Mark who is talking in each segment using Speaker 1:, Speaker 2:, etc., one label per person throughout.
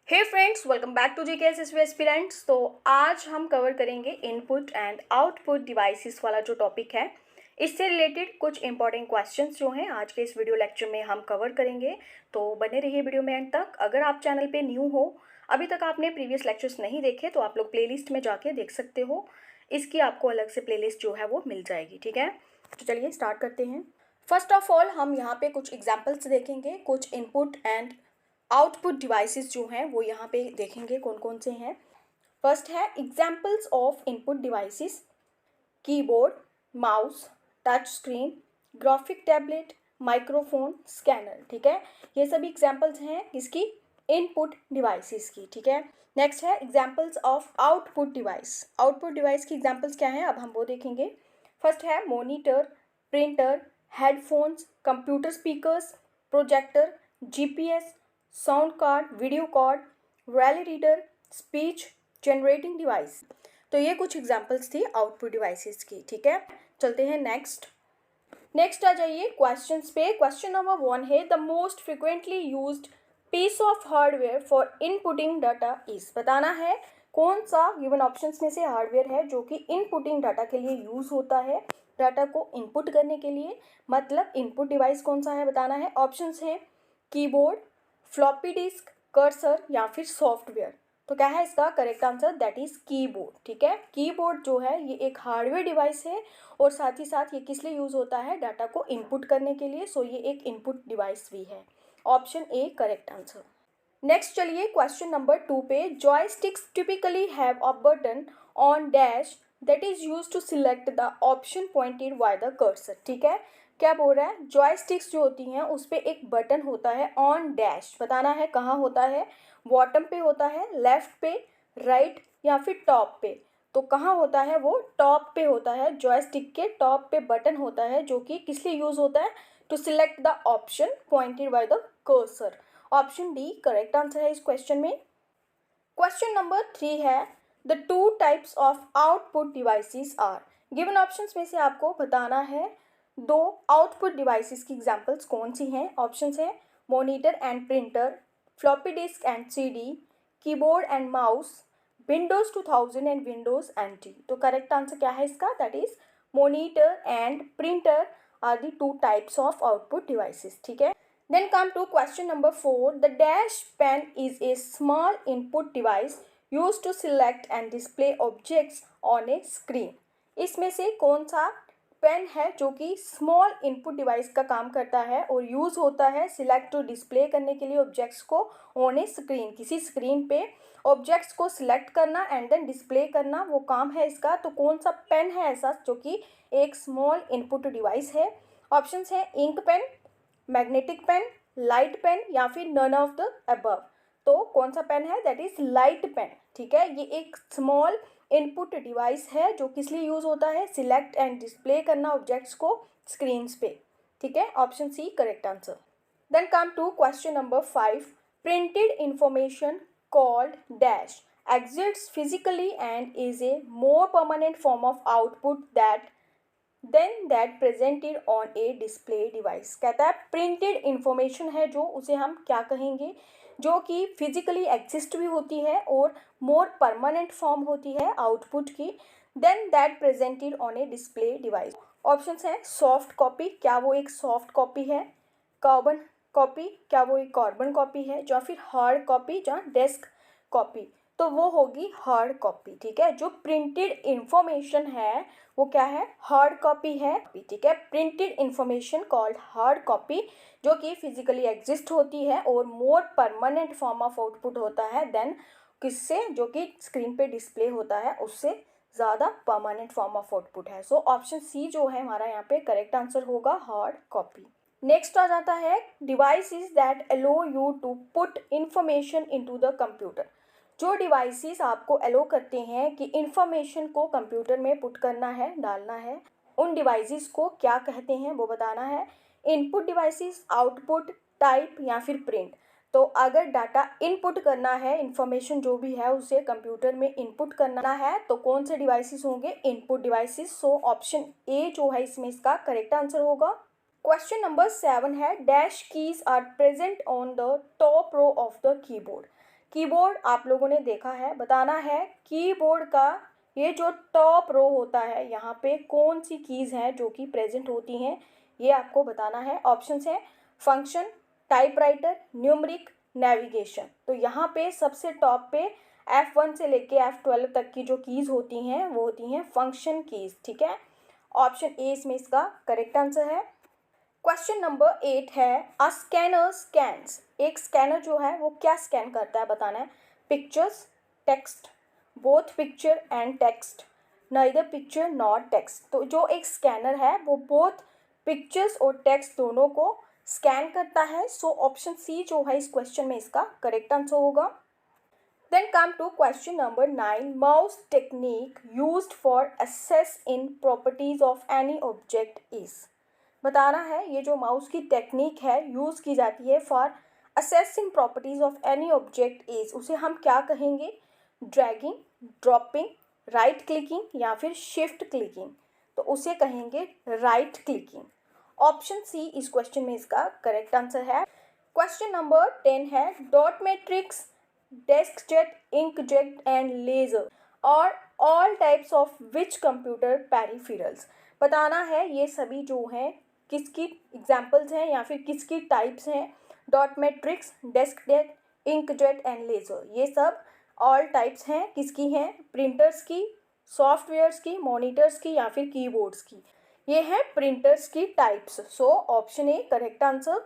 Speaker 1: Hey friends, welcome back to GKSSV aspirants. तो आज हम कवर करेंगे इनपुट एंड आउटपुट डिवाइसेस वाला जो टॉपिक है, इससे रिलेटेड कुछ इंपॉर्टेंट क्वेश्चंस जो हैं आज के इस वीडियो लेक्चर में हम कवर करेंगे। तो बने रहिए वीडियो में एंड तक। अगर आप चैनल पे न्यू हो, अभी तक आपने प्रीवियस लेक्चर्स नहीं देखे, तो आप लोग प्लेलिस्ट में जाके देख सकते हो। इसकी आपको अलग से प्लेलिस्ट जो है वो मिल जाएगी, ठीक है। तो चलिए स्टार्ट करते हैं। फर्स्ट ऑफ ऑल हम यहाँ पे कुछ एग्जाम्पल्स देखेंगे, कुछ इनपुट एंड आउटपुट डिवाइसेस जो हैं वो यहाँ पे देखेंगे कौन कौन से हैं। फर्स्ट है examples of input devices: keyboard, mouse, touch screen, graphic tablet, microphone, scanner. ठीक है, ये सभी एग्जाम्पल्स हैं इसकी इनपुट डिवाइसेस की। ठीक है, नेक्स्ट है examples of output device. Output device की एग्जाम्पल्स क्या हैं, अब हम वो देखेंगे। फर्स्ट है monitor, printer, headphones, computer speakers, projector, GPS, sound card, video card, rally reader, speech generating device. तो ये कुछ एग्जांपल्स थी आउटपुट डिवाइसेस की। ठीक है, चलते हैं नेक्स्ट आ जाइए क्वेश्चंस पे। क्वेश्चन नंबर 1 है the most frequently used piece of hardware for inputting data is. बताना है कौन सा गिवन ऑप्शंस में से हार्डवेयर है जो कि इनपुटिंग डाटा के लिए यूज होता है, डाटा को इनपुट करने के लिए। मतलब इनपुट डिवाइस कौन सा है बताना है। ऑप्शंस हैं कीबोर्ड, फ्लॉपी डिस्क, कर्सर या फिर सॉफ्टवेयर। तो क्या है इसका correct answer, that is keyboard. ठीक है, कीबोर्ड जो है ये एक हार्डवेयर डिवाइस है और साथ ही साथ ये किस लिए यूज होता है, डाटा को इनपुट करने के लिए। सो ये एक इनपुट डिवाइस भी है। Option A correct answer. Next चलिए क्वेश्चन नंबर 2 पे। Joysticks typically have a button on dash that is use to select the option pointed by the cursor. ठीक है, क्या बोल रहा है, जॉयस्टिक्स जो होती हैं उस पर एक बटन होता है ऑन डैश। बताना है कहाँ होता है, बॉटम पे होता है, लेफ्ट पे, राइट या फिर टॉप पे। तो कहाँ होता है, वो टॉप पे होता है। जॉयस्टिक के टॉप पे बटन होता है जो कि किस लिए यूज होता है, to select the option pointed by the cursor. Option D correct answer है इस क्वेश्चन में। क्वेश्चन नंबर 3 है the two types of output devices are. Given options में से आपको बताना है दो आउटपुट डिवाइसेस की एग्जांपल्स कौन सी हैं। ऑप्शंस है monitor and printer, floppy disk and CD, keyboard and mouse, Windows 2000 and Windows NT. तो करेक्ट आंसर क्या है इसका, that is monitor and printer are the two types of output devices. ठीक है, then come to question number 4. The dash pen is a small input device used to select and display objects on a screen. इसमें से कौन सा pen है जो कि small input device का काम करता है और यूज़ होता है सिलेक्ट टू डिस्प्ले करने के लिए ऑब्जेक्ट्स को ऑन ए स्क्रीन। किसी स्क्रीन पे ऑब्जेक्ट्स को सिलेक्ट करना एंड देन डिस्प्ले करना, वो काम है इसका। तो कौन सा पेन है ऐसा जो कि एक स्मॉल इनपुट डिवाइस है। ऑप्शंस है ink pen, magnetic pen, light pen या फिर नन ऑफ द अबव। तो कौन सा पेन है, दैट इज लाइट पेन। ठीक है, ये एक स्मॉल इनपुट डिवाइस है जो किस लिए यूज होता है, सिलेक्ट एंड डिस्प्ले करना ऑब्जेक्ट्स को स्क्रीन्स पे। ठीक है, option C correct answer. Then come to question number 5. Printed information called dash exists physically and is a more permanent form of output that presented on a display device. कहता है printed information है जो, उसे हम क्या कहेंगे, जो कि फिजिकली एग्जिस्ट भी होती है और मोर परमानेंट फॉर्म होती है आउटपुट की, then that presented on a display device. Options हैं सॉफ्ट कॉपी, क्या वो एक सॉफ्ट कॉपी है, कार्बन कॉपी, क्या वो एक कार्बन कॉपी है, या फिर हार्ड कॉपी या डेस्क कॉपी। तो वो होगी हार्ड कॉपी। ठीक है, जो प्रिंटेड इंफॉर्मेशन है वो क्या है, हार्ड कॉपी है। ठीक है, printed information called hard copy, जो कि फिजिकली एग्जिस्ट होती है और मोर परमानेंट फॉर्म ऑफ आउटपुट होता है देन किससे, जो कि स्क्रीन पे डिस्प्ले होता है उससे ज़्यादा परमानेंट फॉर्म ऑफ आउटपुट है। सो ऑप्शन सी जो है हमारा यहाँ पे करेक्ट आंसर होगा, हार्ड कॉपी। नेक्स्ट आ जाता है devices that allow you to put information into the computer. जो डिवाइसेस आपको अलो करते हैं कि इंफॉर्मेशन को कंप्यूटर में पुट करना है, डालना है, उन डिवाइसेस को क्या कहते हैं वो बताना है। इनपुट डिवाइसेस, आउटपुट, टाइप या फिर प्रिंट। तो अगर डाटा इनपुट करना है, इंफॉर्मेशन जो भी है उसे कंप्यूटर में इनपुट करना है, तो कौन से डिवाइसेस होंगे, input devices. So option A जो है इसमें इसका करेक्ट आंसर होगा। क्वेश्चन नंबर 7 है dash keys are present on the top row of the keyboard. Keyboard आप लोगों ने देखा है, बताना है कीबोर्ड का ये जो टॉप रो होता है यहाँ पे कौन सी कीज़ हैं जो कि प्रेजेंट होती हैं, ये आपको बताना है। ऑप्शंस हैं फंक्शन, टाइपराइटर, न्यूमरिक, नेविगेशन। तो यहाँ पे सबसे टॉप पे F1 से लेके F12 तक की जो कीज़ होती हैं वो होती हैं फंक्शन कीज़, ठीक है। ऑप्शन ए इसमें इसका करेक्ट आंसर है। क्वेश्चन नंबर 8 है अ स्कैनर स्कैन्स। एक स्कैनर जो है वो क्या स्कैन करता है बताना है। Pictures, text, both picture and text, neither picture not text. तो जो एक स्कैनर है वो बोथ पिक्चर्स और टेक्स्ट दोनों को स्कैन करता है। सो ऑप्शन सी जो है इस क्वेश्चन में इसका करेक्ट आंसर होगा। Then come to question number 9. Mouse technique used for assess in properties of any object is. बताना है ये जो माउस की टेक्निक है यूज़ की जाती है for assessing properties of any object is, उसे हम क्या कहेंगे। ड्रैगिंग, ड्रॉपिंग, राइट क्लिकिंग या फिर शिफ्ट क्लिकिंग। तो उसे कहेंगे राइट क्लिकिंग। ऑप्शन सी इस क्वेश्चन में इसका करेक्ट आंसर है। क्वेश्चन नंबर 10 है dot matrix, deskjet, inkjet and laser और all types of which computer peripherals. बताना है ये सभी जो हैं किसकी एग्जाम्पल्स हैं या फिर किसकी टाइप्स हैं। Dot matrix, deskjet, inkjet and laser, ये सब ऑल टाइप्स हैं किसकी हैं। प्रिंटर्स की, सॉफ्टवेयर्स की, मॉनिटर्स की या फिर कीबोर्ड्स की। ये हैं प्रिंटर्स की types. So option A correct answer.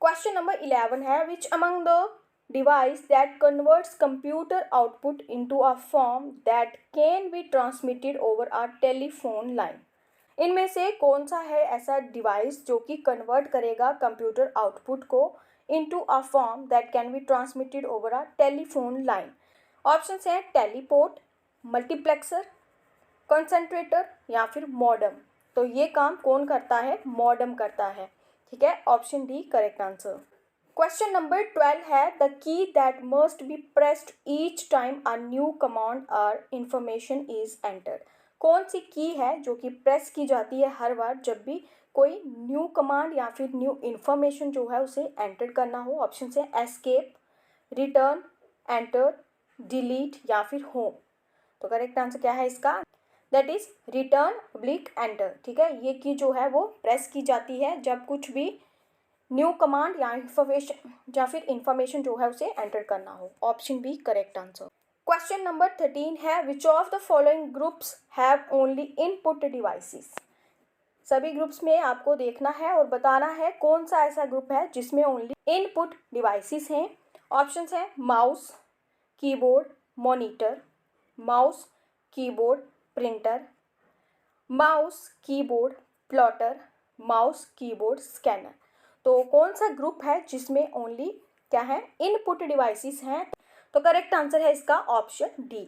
Speaker 1: Question number 11 है which among the device that converts computer output into a form that can be transmitted over a telephone line. इनमें से कौन सा है ऐसा डिवाइस जो कि कन्वर्ट करेगा कंप्यूटर आउटपुट को into a form that can be transmitted over a telephone line. Options हैं टेलीपोर्ट, मल्टीप्लेक्सर, कंसंट्रेटर या फिर मॉडम। तो ये काम कौन करता है, मॉडम करता है, ठीक है। Option D correct answer. Question number 12 है the key that must be pressed each time a new command और इंफॉर्मेशन इज एंटर्ड। कौन सी की है जो कि प्रेस की जाती है हर बार जब भी कोई न्यू कमांड या फिर न्यू इंफॉर्मेशन जो है उसे एंटर करना हो। ऑप्शन है एस्केप, रिटर्न, एंटर, डिलीट या फिर होम। तो करेक्ट आंसर क्या है इसका, that is return oblique enter, ठीक है। ये की जो है वो प्रेस की जाती है जब कुछ भी न्यू कमांड या फिर इंफॉर्मेशन जो है उसे एंटर करना हो। Option B correct answer. Question number 13 है which of the following groups have only input devices. सभी ग्रुप्स में आपको देखना है और बताना है कौन सा ऐसा ग्रुप है जिसमें ओनली इनपुट डिवाइसेस हैं। ऑप्शंस हैं mouse, keyboard, monitor, mouse, keyboard, printer, mouse, keyboard, plotter, mouse, keyboard, scanner. तो कौन सा ग्रुप है जिसमें ओनली क्या है, इनपुट डिवाइसेस हैं। तो करेक्ट आंसर है इसका ऑप्शन डी,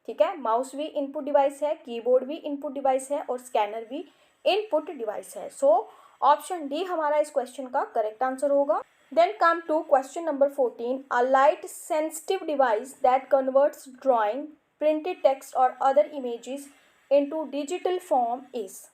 Speaker 1: ठीक है। माउस भी इनपुट डिवाइस है, कीबोर्ड भी इनपुट डिवाइस है और स्कैनर भी इनपुट डिवाइस है। सो ऑप्शन डी हमारा इस क्वेश्चन का करेक्ट आंसर होगा। Then come to question number 14 a light sensitive device that converts drawing, printed text और other images into digital form is.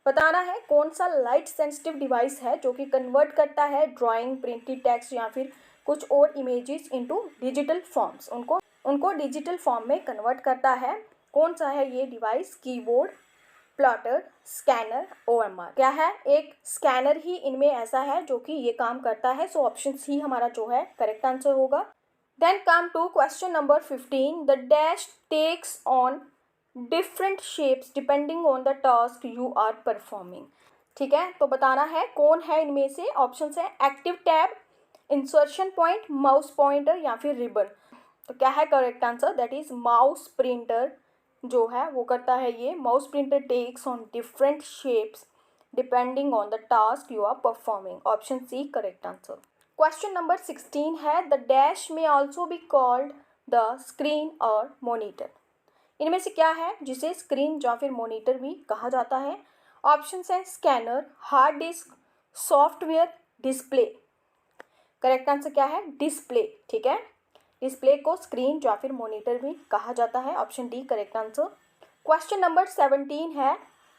Speaker 1: बताना है कौन सा लाइट सेंसिटिव डिवाइस है जो कि कन्वर्ट करता है ड्राइंग, प्रिंटेड टेक्स्ट या फिर कुछ और इमेजेस इनटू डिजिटल फॉर्म्स, उनको डिजिटल फॉर्म में कन्वर्ट करता है। कौन सा है ये device, keyboard, plotter, scanner, OMR. क्या है, एक स्कैनर ही इनमें ऐसा है जो कि ये काम करता है। सो ऑप्शन सी हमारा जो है करेक्ट आंसर होगा। Then come to question number 15 the dash takes on different shapes depending on the task you are performing, ठीक है। तो बताना है कौन है इनमें से। ऑप्शन है active tab, insertion point, mouse pointer या फिर रिबन। तो क्या है correct answer, that is mouse printer जो है वो करता है ये। Mouse printer takes on different shapes depending on the task you are performing. Option C correct answer. Question number 16 है the dash may also be called the screen or monitor. इनमें से क्या है जिसे स्क्रीन या फिर मॉनिटर भी कहा जाता है। ऑप्शन है scanner, hard disk, software, display. Correct answer क्या है, डिस्प्ले, ठीक है। डिस्प्ले को स्क्रीन या फिर मॉनिटर भी कहा जाता है। Option D correct answer. Question number 17 है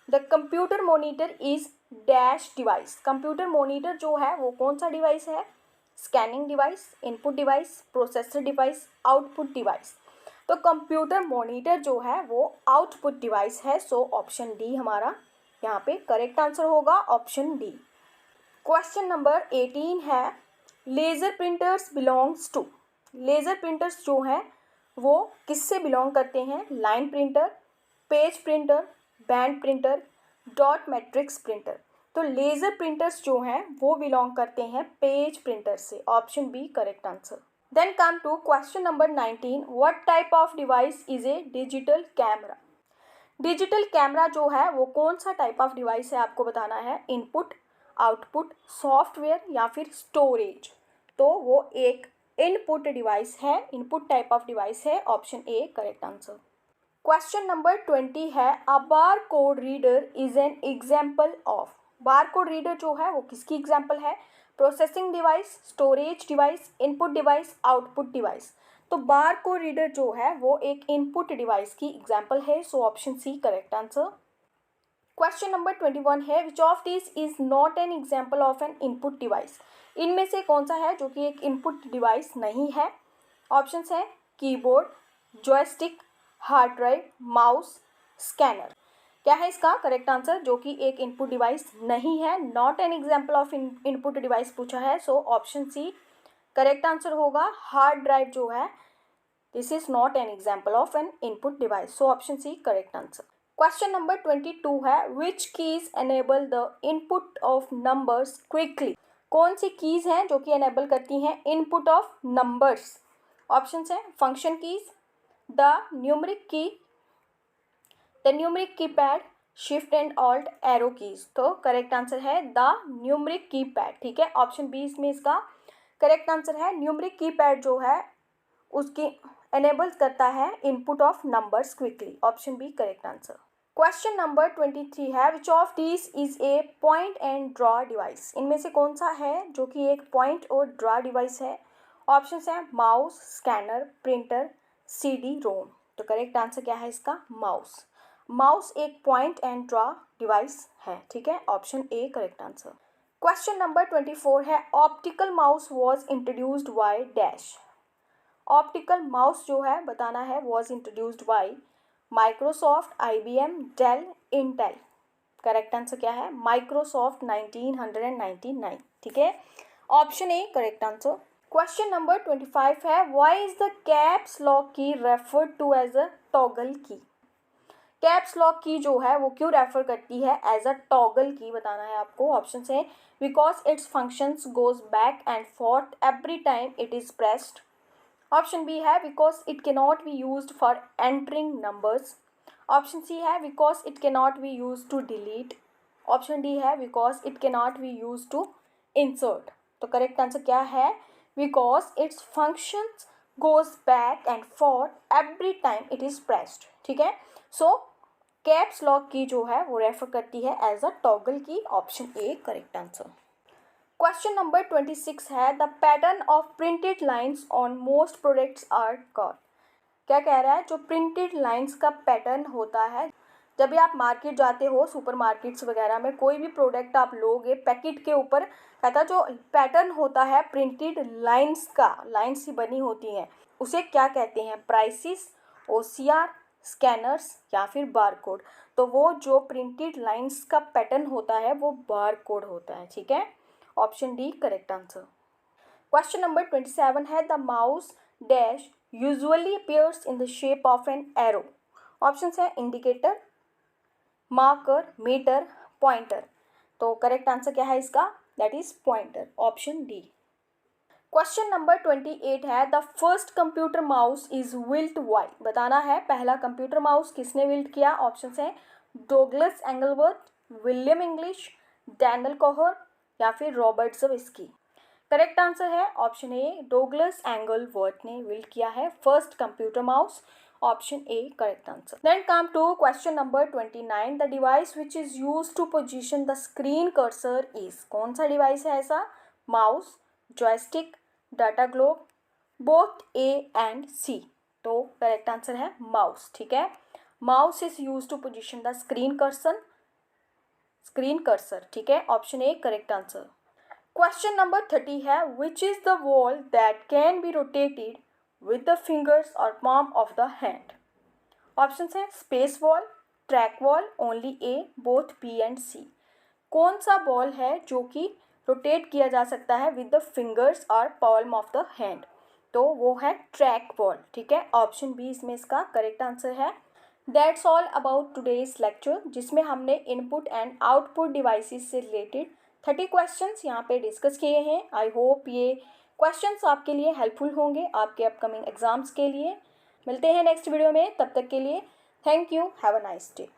Speaker 1: the computer monitor is dash device. Computer monitor जो है वो कौन सा डिवाइस है। Scanning device, input device, processor device, output device. तो कंप्यूटर मॉनिटर जो है वो आउटपुट डिवाइस है, सो ऑप्शन डी हमारा यहाँ पे करेक्ट आंसर होगा, ऑप्शन डी। क्वेश्चन नंबर 18 है, laser printers belongs to. Laser printers जो हैं वो किससे बिलोंग करते हैं? Line printer, page printer, band printer, dot matrix printer. तो लेज़र प्रिंटर्स जो हैं वो बिलोंग करते हैं पेज प्रिंटर से, option B correct answer. Then come to question number 19, what type of device is a digital camera. Digital camera जो है वो कौन सा टाइप ऑफ डिवाइस है आपको बताना है। इनपुट, आउटपुट, सॉफ्टवेयर या फिर स्टोरेज। तो वो एक इनपुट डिवाइस है, इनपुट टाइप ऑफ डिवाइस है, option A correct answer. Question number 20 है, a bar code reader is an example of. Bar code reader जो है वो किसकी एग्जाम्पल है? Processing device, storage device, input device, output device. तो bar code reader जो है वो एक इनपुट डिवाइस की एग्जाम्पल है, so option C correct answer. Question number 21 है, which of this is not an example of an input device. इनमें से कौन सा है जो कि एक इनपुट डिवाइस नहीं है? ऑप्शंस है keyboard, joystick, hard drive, mouse, scanner. क्या है इसका करेक्ट आंसर जो कि एक इनपुट डिवाइस नहीं है? Not an example of input device पूछा है, so option C correct answer होगा। हार्ड ड्राइव जो है this is not an example of an input device, so option C correct answer. Question number 22 है, which keys enable the input of numbers quickly. कौन सी keys हैं जो कि enable करती हैं इनपुट ऑफ नंबर्स? ऑप्शंस हैं function keys, the numeric key, the numeric keypad, shift and alt arrow keys. तो करेक्ट आंसर है द न्यूमरिक कीपैड, ठीक है, ऑप्शन बी इसमें इसका करेक्ट आंसर है। न्यूमरिक कीपैड जो है उसकी एनेबल करता है input of numbers quickly, option B correct answer. Question number 23 है, which of this is a point and draw device. इनमें से कौन सा है जो कि एक पॉइंट और ड्रॉ डिवाइस है? ऑप्शंस हैं mouse, scanner, printer, CD ROM. तो करेक्ट आंसर क्या है इसका? माउस। माउस एक पॉइंट एंड ड्रॉ डिवाइस है, ठीक है, option A correct answer. Question number 24 है, optical mouse was introduced by dash. Optical mouse जो है बताना है was introduced by Microsoft, IBM, Dell, Intel. Correct answer क्या है? माइक्रोसॉफ्ट 1999, ठीक है, option A correct answer. Question number 25 है, why is the caps lock key referred to as a toggle key. Caps lock key जो है वो क्यों refer करती है एज अ टॉगल की, बताना है आपको। ऑप्शन है because its functions goes back and forth every time it is pressed. Option B है because it can not be use for entering numbers. Option C है because it can not be use to delete. Option D है because it can not be use to insert. तो correct answer क्या है? Because its functions goes back and forth every time it is pressed, ठीक है। सो caps lock key जो है वो refer करती है as a toggle key, option A correct answer. Question number 26 है, the pattern of printed lines on most products are called. क्या कह रहा है? जो प्रिंटेड लाइन्स का पैटर्न होता है, जब भी आप मार्केट जाते हो, सुपर मार्केट्स वगैरह में कोई भी प्रोडक्ट आप लोगे, पैकेट के ऊपर कहता जो पैटर्न होता है प्रिंटेड लाइन्स का, लाइन्स ही बनी होती हैं, उसे क्या कहते हैं? प्राइसिस, OCR, स्कैनर्स या फिर बारकोड। तो वो जो प्रिंटेड लाइन्स का पैटर्न होता है वो बारकोड होता है, ठीक है, option D correct answer. Question number 27 है, the mouse dash usually appears in the shape of an arrow. Options है इंडिकेटर, मार्कर, मीटर, पॉइंटर। तो करेक्ट आंसर क्या है इसका? That is pointer, option D. Question number 28 है, the first computer mouse is built by. बताना है पहला computer mouse किसने विल्ट किया। ऑप्शंस है Douglas Engelbart, William English, Daniel Kohr या फिर रॉबर्ट ज़विस्की। करेक्ट आंसर है ऑप्शन ए, डोगलस एंगलवर्थ ने विल्ट किया है first computer mouse, option A correct answer. Then come to question number 29, the device which is use to position the screen cursor is. कौन सा device है ऐसा? Mouse, joystick, data glove, both A and C. तो correct answer है mouse, ठीक है, mouse is use to position the screen cursor, ठीक है, option A correct answer. Question number 30 है, which is the ball that can be rotated with the fingers और palm of the hand. Option है space ball, track ball, only A, both B and C. कौन सा ball है जो कि rotate किया जा सकता है विद द फिंगर्स और palm ऑफ द हैंड? तो वो है ट्रैक बॉल। ठीक है, ऑप्शन बी इसमें इसका करेक्ट आंसर है। That's all about today's lecture, जिसमें हमने इनपुट एंड आउटपुट डिवाइसेस से रिलेटेड 30 क्वेश्चंस यहाँ पे डिस्कस किए हैं। आई होप ये क्वेश्चंस आपके लिए हेल्पफुल होंगे आपके अपकमिंग एग्जाम्स के लिए। मिलते हैं नेक्स्ट वीडियो में, तब तक के लिए thank you, have a nice day.